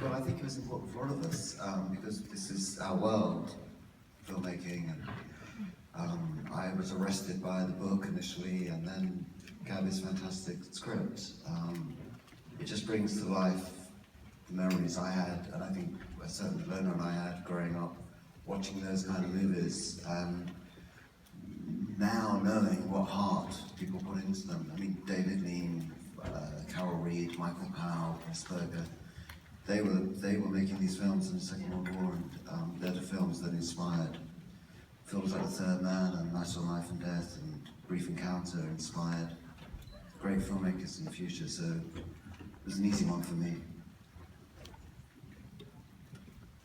Well, I think it was important for all of us because this is our world, filmmaking, and I was arrested by the book initially, and then Gabby's fantastic script. It just brings to life the memories I had, and I think certainly Lona and I had growing up, watching those kind of movies, and now knowing what heart people put into them. I mean, David Lean, Carol Reed, Michael Powell, Chris Berger, they were making these films in the Second World War, and they're the films that inspired films like The Third Man and Matter of Life and Death and Brief Encounter inspired great filmmakers in the future, so it was an easy one for me.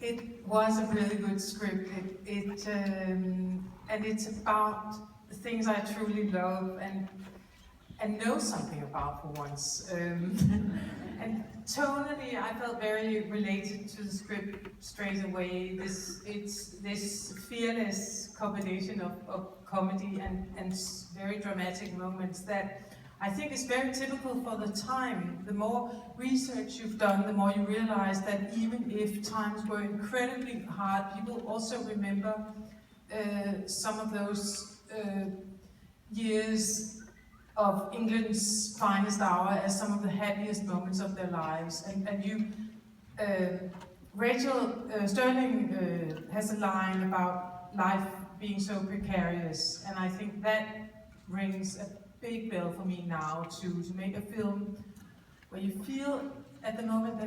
It was a really good script, and it's about the things I truly love and know something about for once. And tonally, I felt very related to the script straight away. It's this fearless combination of comedy and very dramatic moments that I think is very typical for the time. The more research you've done, the more you realize that even if times were incredibly hard, people also remember some of those years of England's finest hour as some of the happiest moments of their lives. And you, Rachel Sterling has a line about life being so precarious, and I think that rings a big bell for me now to make a film where you feel at the moment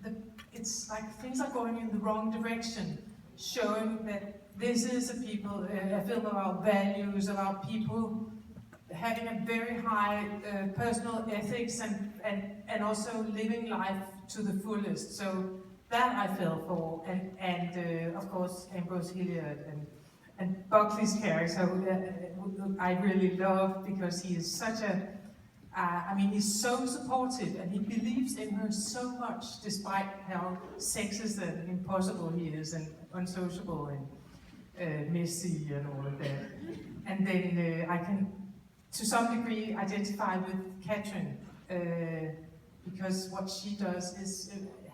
that it's like things are going in the wrong direction, showing that this is a film about values, about people having a very high personal ethics and also living life to the fullest. So that I fell for, and of course Ambrose Hilliard and Buckley's character, I really love because he is such a, I mean, he's so supportive and he believes in her so much despite how sexist and impossible he is and unsociable and messy and all of that. And then I can, to some degree, identify with Catherine because what she does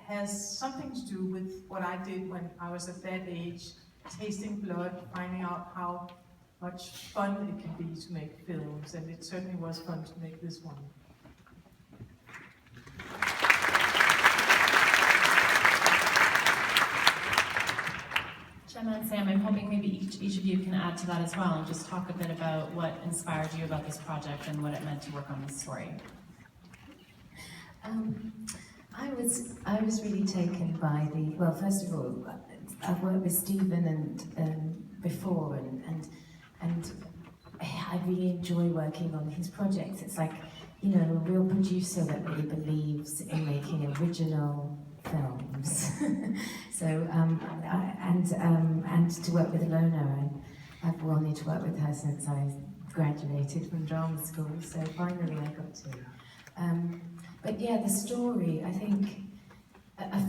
has something to do with what I did when I was at that age, tasting blood, finding out how much fun it can be to make films, and it certainly was fun to make this one. Gemma and Sam, I'm hoping maybe each of you can add to that as well and just talk a bit about what inspired you about this project and what it meant to work on this story. I was really taken by the, well, first of all, I've worked with Stephen and before, and I really enjoy working on his projects. It's like, you know, a real producer that really believes in making original films. So and to work with Lona, I've wanted to work with her since I graduated from drama school. So finally I got to. But yeah, the story, I think,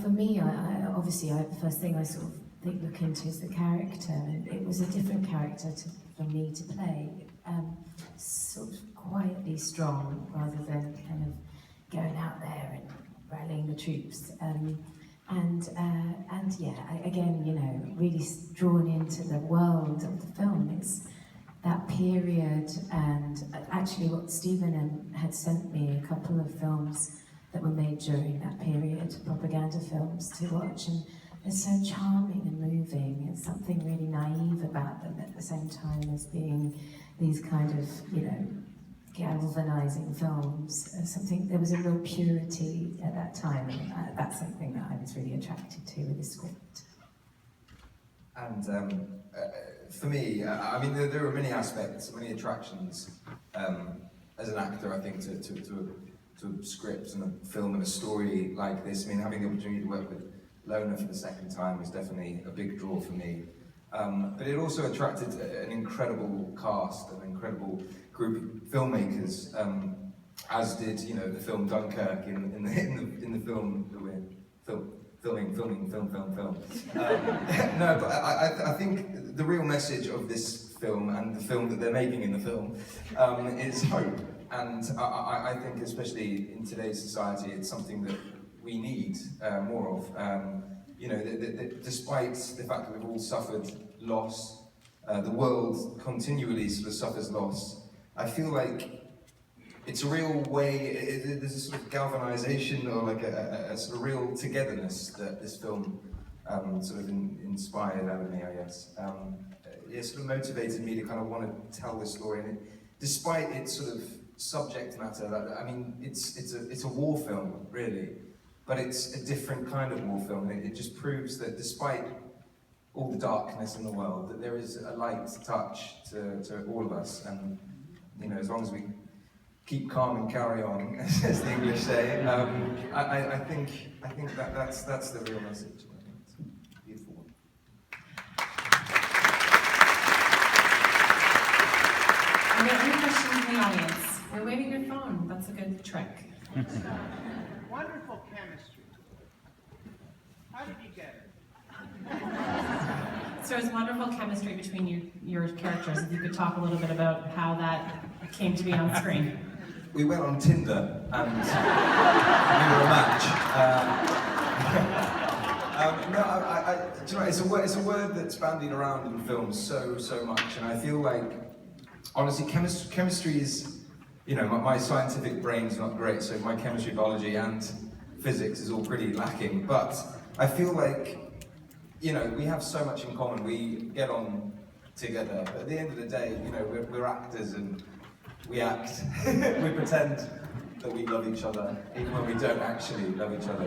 for me, obviously the first thing I sort of look into is the character, and it was a different character for me to play, sort of quietly strong rather than kind of going out there and rallying the troops, and yeah, again, you know, really drawn into the world of the film. It's that period, and actually what Stephen had sent me a couple of films that were made during that period, propaganda films to watch, and they're so charming and moving. There's something really naive about them at the same time as being these kind of, you know, galvanizing films. There was a real purity at that time, and that's something that I was really attracted to with the script. And for me, I mean, there are many aspects, many attractions as an actor, I think, to a script and a film and a story like this. I mean, having the opportunity to work with Lona for the second time was definitely a big draw for me. But it also attracted an incredible cast, an incredible group of filmmakers, as did, you know, the film Dunkirk in the film that we're filming. No, but I think the real message of this film and the film that they're making in the film is hope. And I think, especially in today's society, it's something that we need more of. You know, despite the fact that we've all suffered loss, the world continually sort of suffers loss. I feel like it's a real way, there's a sort of galvanization or like a sort of real togetherness that this film sort of inspired out of me, I guess. It sort of motivated me to kind of want to tell this story, and despite its sort of subject matter, I mean, it's a war film, really, but it's a different kind of war film. It just proves that despite all the darkness in the world, that there is a light touch to all of us, and you know, as long as we keep calm and carry on, as the English say, I think that's the real message. It's a beautiful one. Are there any questions in the audience? We're waving your phone. That's a good trick. Wonderful chemistry. How did you get it? So there's wonderful chemistry between your characters. If you could talk a little bit about how that came to be on screen. We went on Tinder and we were a match. Do you know, it's a word that's bandied around in films so much, and I feel like, honestly, chemistry is, you know, my scientific brain's not great, so my chemistry, biology, and physics is all pretty lacking. But I feel like, you know, we have so much in common. We get on together. But at the end of the day, you know, we're actors and we act. We pretend that we love each other, even when we don't actually love each other.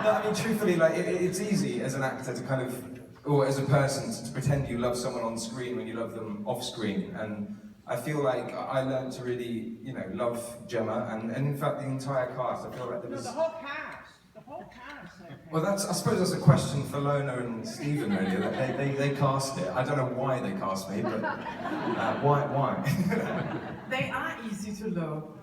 No, I mean, truthfully, like, it's easy as an actor to kind of, or as a person, to pretend you love someone on screen when you love them off screen. And I feel like I learned to really, you know, love Gemma, and in fact the entire cast. I feel like there was... No, the whole cast. Well, I suppose that's a question for Lona and Stephen, really. They cast it. I don't know why they cast me, but why? They are easy to love.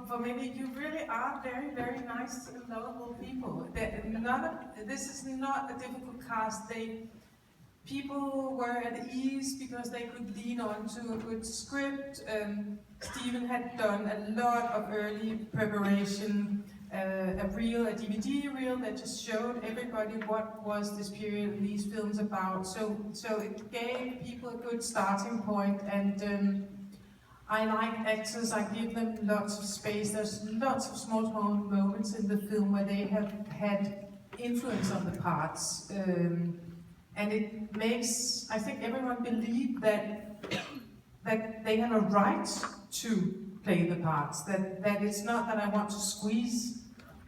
For many, you really are very, very nice and lovable people. This is not a difficult cast. People were at ease because they could lean on to a good script. Stephen had done a lot of early preparation, a DVD reel that just showed everybody what was this period of these films about. So it gave people a good starting point, and I like actors. I give them lots of space. There's lots of small moments in the film where they have had influence on the parts. And it makes, I think, everyone believe that they have a right to play the parts. That it's not that I want to squeeze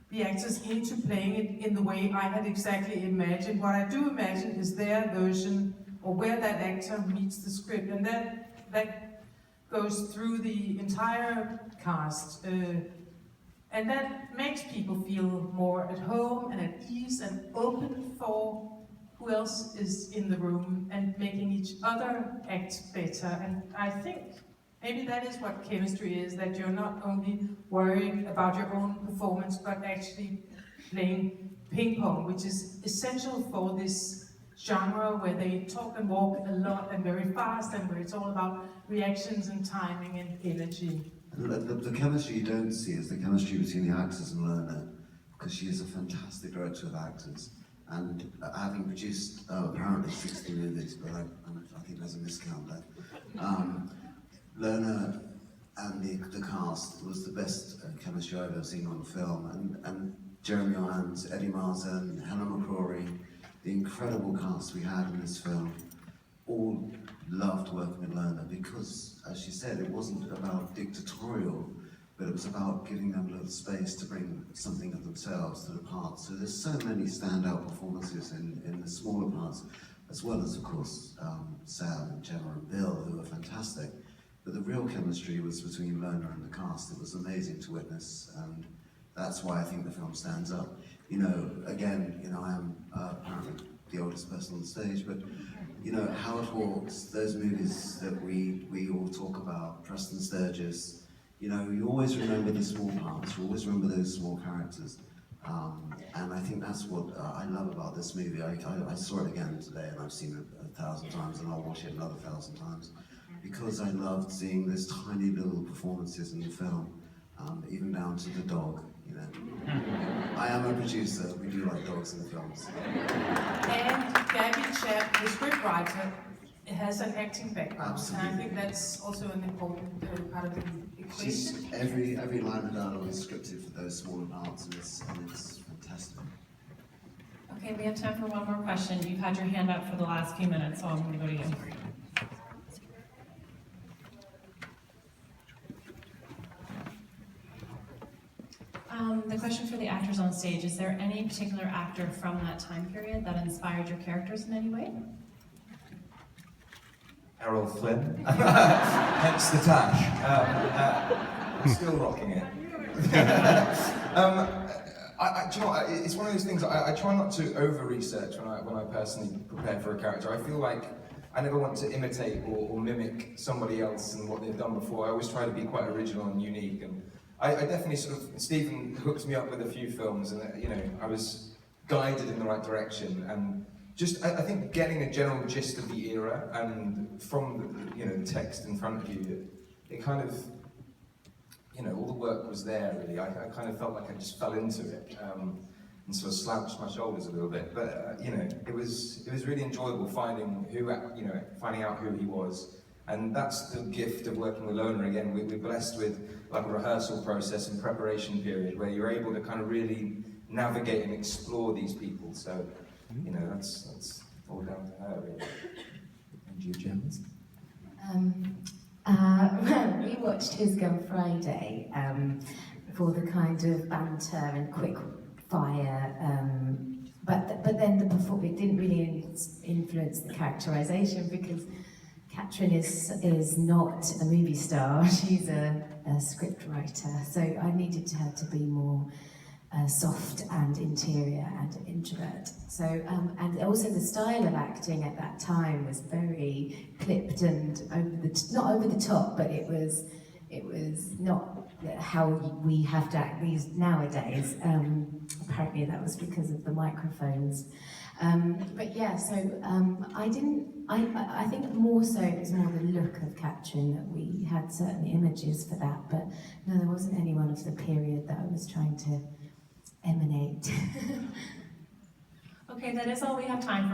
the actors into playing it in the way I had exactly imagined. What I do imagine is their version, or where that actor meets the script, and that goes through the entire cast. And that makes people feel more at home and at ease and open for who else is in the room, and making each other act better. And I think maybe that is what chemistry is, that you're not only worried about your own performance, but actually playing ping pong, which is essential for this genre where they talk and walk a lot and very fast, and where it's all about reactions and timing and energy. The chemistry you don't see is the chemistry between the actors and Lerner, because she is a fantastic director of actors. And having produced apparently 60 movies, but I think there's a miscount there. Lerner and the cast was the best chemistry I've ever seen on film. And Jeremy Irons, Eddie Martin, Helen McCrory, the incredible cast we had in this film, all loved working with Lerner because, as she said, it wasn't about dictatorial, but it was about giving them a little space to bring something of themselves to the parts. So there's so many standout performances in the smaller parts, as well as, of course, Sam and Gemma and Bill, who were fantastic. But the real chemistry was between Lerner and the cast. It was amazing to witness, and that's why I think the film stands up. You know, again, you know, I am apparently the oldest person on the stage, but you know, How It Walks, those movies that we all talk about, Preston Sturges, you know, you always remember the small parts, you always remember those small characters. And I think that's what I love about this movie. I saw it again today, and I've seen it 1,000 times, and I'll watch it another 1,000 times, because I loved seeing those tiny little performances in the film. even down to the dog, you know. I am a producer, we do like dogs in the films. And Gabby Chap, the scriptwriter, has an acting background. Absolutely. And I think that's also an important part of the She's, equation. every line of dialogue is scripted for those smaller parts, and it's fantastic. Okay, we have time for one more question. You've had your hand up for the last few minutes, so I'm going to go to you. The question for the actors on stage, is there any particular actor from that time period that inspired your characters in any way? Errol Flynn, hence the tash. I'm still rocking it. Do you know what, it's one of those things, I try not to over-research when I personally prepare for a character. I feel like I never want to imitate or mimic somebody else and what they've done before. I always try to be quite original and unique. And I definitely Stephen hooked me up with a few films, and you know, I was guided in the right direction. And just, I think getting a general gist of the era and from the, you know, the text in front of you, it kind of, you know, all the work was there really. I kind of felt like I just fell into it and sort of slouched my shoulders a little bit. But you know, it was really enjoyable finding out who he was. And that's the gift of working with Lona again. We're blessed with like a rehearsal process and preparation period where you're able to kind of really navigate and explore these people. So, you know, that's all down to her really. And you, James? We watched His Gun Friday for the kind of banter and quick fire, but then it didn't really influence the characterization because Katrin is not a movie star, she's a script writer, so I needed her to be more soft and interior and introvert. So, and also the style of acting at that time was very clipped and not over the top, but it was not how we have to act these nowadays. Apparently that was because of the microphones. But yeah, so I think more so it was more the look of Katrin that we had certain images for that, but no, there wasn't anyone of the period that I was trying to emanate. Okay, that is all we have time for.